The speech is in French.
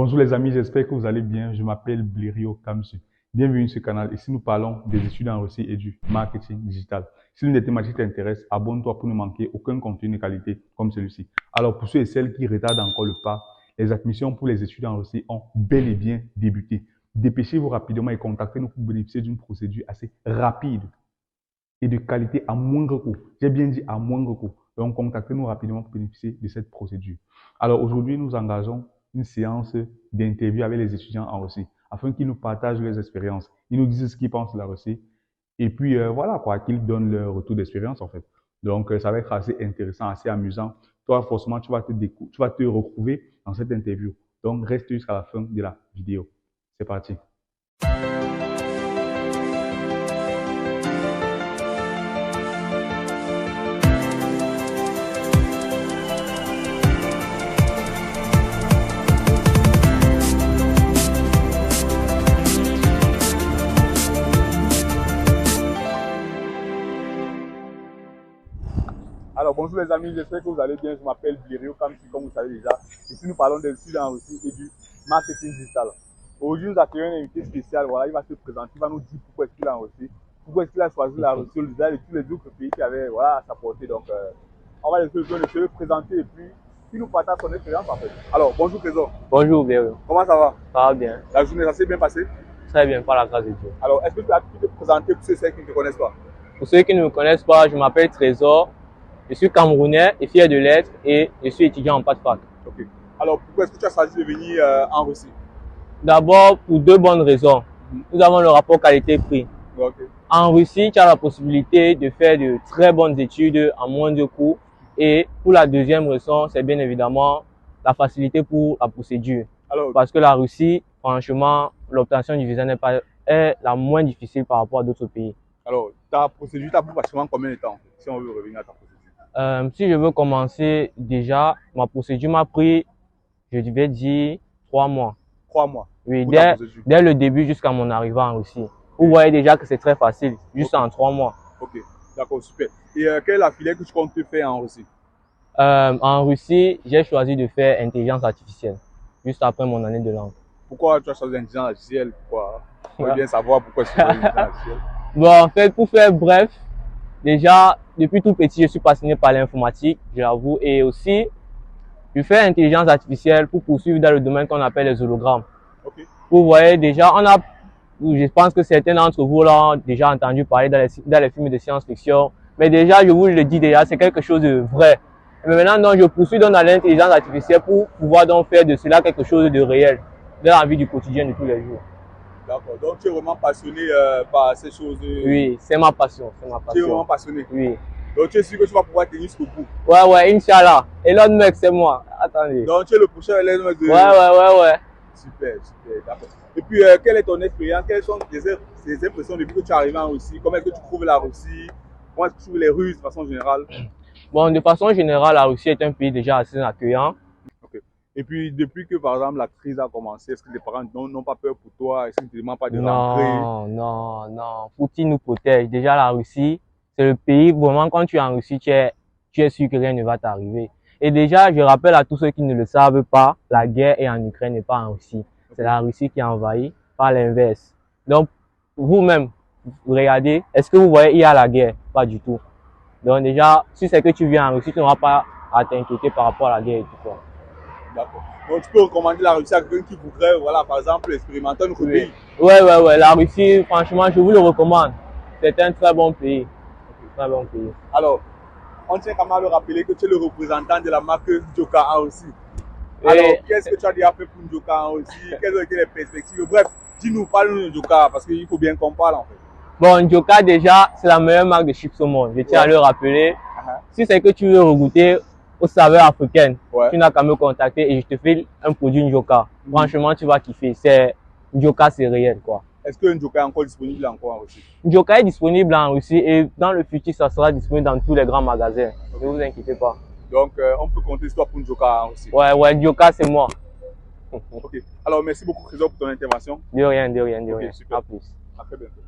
Bonjour les amis, j'espère que vous allez bien. Je m'appelle Blériot Kamsu. Bienvenue sur ce canal. Ici, nous parlons des études en Russie et du marketing digital. Si l'une des thématiques t'intéresse, abonne-toi pour ne manquer aucun contenu de qualité comme celui-ci. Alors, pour ceux et celles qui retardent encore le pas, les admissions pour les études en Russie ont bel et bien débuté. Dépêchez-vous rapidement et contactez-nous pour bénéficier d'une procédure assez rapide et de qualité à moindre coût. J'ai bien dit à moindre coût. Donc, contactez-nous rapidement pour bénéficier de cette procédure. Alors, aujourd'hui, nous engageons une séance d'interview avec les étudiants en Russie afin qu'ils nous partagent leurs expériences. Ils nous disent ce qu'ils pensent de la Russie. Et puis, voilà, quoi, qu'ils donnent leur retour d'expérience, en fait. Donc, ça va être assez intéressant, assez amusant. Toi, forcément, tu vas te retrouver dans cette interview. Donc, reste jusqu'à la fin de la vidéo. C'est parti. Alors bonjour les amis, j'espère que vous allez bien. Je m'appelle Blériot Kamsu, comme vous savez déjà. Ici nous parlons des études en Russie et du marketing digital. Aujourd'hui nous accueillons un invité spécial. Voilà, il va se présenter, il va nous dire pourquoi est-ce qu'il est en Russie, pourquoi est-ce qu'il a choisi la Russie au-delà de tous les autres pays qui avaient à sa portée. Donc on va laisser le présenter et puis il nous partage son expérience en fait. Alors bonjour Trésor. Bonjour Blériot. Comment ça va? Ça va bien. La journée ça s'est bien passée? Très bien, par la grâce de Dieu. Alors est-ce que tu as pu te présenter pour ceux qui ne te connaissent pas? Pour ceux qui ne me connaissent pas, je m'appelle Trésor. Je suis camerounais et fier de l'être et je suis étudiant en PATFAC. Ok. Alors pourquoi est-ce que tu as choisi de venir en Russie? D'abord, pour deux bonnes raisons. Nous avons le rapport qualité-prix. Okay. En Russie, tu as la possibilité de faire de très bonnes études à moindre coût. Et pour la deuxième raison, c'est bien évidemment la facilité pour la procédure. Alors, parce que la Russie, franchement, l'obtention du visa est la moins difficile par rapport à d'autres pays. Alors, ta procédure t'a pris pratiquement combien de temps, si on veut revenir à ta procédure? Si je veux commencer, déjà, ma procédure m'a pris, je devais dire, 3 mois. 3 mois? Oui, dès le début jusqu'à mon arrivée en Russie. Vous voyez déjà que c'est très facile, juste en 3 mois. Ok, d'accord, super. Et quelle est la filière que tu comptes faire en Russie? En Russie, j'ai choisi de faire intelligence artificielle, juste après mon année de langue. Pourquoi tu as choisi l'intelligence artificielle? Pourquoi? On veut bien savoir pourquoi tu as choisi l'intelligence artificielle. Bon, en fait, pour faire bref, déjà, depuis tout petit, je suis passionné par l'informatique, je l'avoue, et aussi, je fais intelligence artificielle pour poursuivre dans le domaine qu'on appelle les hologrammes. Okay. Vous voyez, déjà, je pense que certains d'entre vous l'ont déjà entendu parler dans les films de science-fiction, mais déjà, je vous le dis déjà, c'est quelque chose de vrai. Mais maintenant, donc, je poursuis dans l'intelligence artificielle pour pouvoir donc faire de cela quelque chose de réel dans la vie du quotidien de tous les jours. D'accord, donc tu es vraiment passionné par ces choses. Oui, c'est ma passion, c'est ma passion. Tu es vraiment passionné? Oui. Donc tu es sûr que tu vas pouvoir tenir jusqu'au bout? Ouais, Inch'Allah. Elon Musk, c'est moi. Attendez. Donc tu es le prochain Elon Musk de... Ouais. Super, d'accord. Et puis, quelle est ton expérience? Quelles sont tes impressions depuis que tu es arrivé en Russie? Comment est-ce que tu trouves la Russie? Comment est-ce que tu trouves les Russes de façon générale? Bon, de façon générale, la Russie est un pays déjà assez accueillant. Okay. Et puis, depuis que, par exemple, la crise a commencé, est-ce que tes parents n'ont pas peur pour toi? Est-ce qu'ils ne te demandent pas de rentrer? Non. Poutine nous protège. Déjà, la Russie, c'est le pays, vraiment, quand tu es en Russie, tu es sûr que rien ne va t'arriver. Et déjà, je rappelle à tous ceux qui ne le savent pas, la guerre est en Ukraine et pas en Russie. C'est la Russie qui est envahie, pas l'inverse. Donc, vous-même, regardez, est-ce que vous voyez, il y a la guerre? Pas du tout. Donc déjà, si c'est que tu viens en Russie, tu n'auras pas à t'inquiéter par rapport à la guerre et tout quoi. D'accord. Donc tu peux recommander la Russie à quelqu'un qui voudrait, voilà, par exemple, expérimenter notre pays? Ouais. La Russie, franchement, je vous le recommande. C'est un très bon pays. Très bon pays. Alors, on tient quand même à le rappeler que tu es le représentant de la marque Ndjoka en Russie. Alors, qu'est-ce que tu as déjà fait pour Ndjoka en Russie? Quelles ont été les perspectives? Bref, dis-nous, parle-nous de Ndjoka parce qu'il faut bien qu'on parle en fait. Bon, Ndjoka déjà, c'est la meilleure marque de chips au monde. Je tiens à le rappeler. Si c'est que tu veux regoûter aux saveurs africaines, tu n'as qu'à me contacter et je te fais un produit Ndjoka. Franchement, tu vas kiffer. Ndjoka, c'est réel quoi. Est-ce que Ndjoka est encore disponible en Russie? Ndjoka est disponible en Russie et dans le futur, ça sera disponible dans tous les grands magasins. Ne vous inquiétez pas. Donc, on peut compter sur toi pour Ndjoka en Russie? Ouais, Ndjoka, c'est moi. Ok. Alors, merci beaucoup, Trésor, pour ton intervention. De rien. Super. À plus. À très bientôt.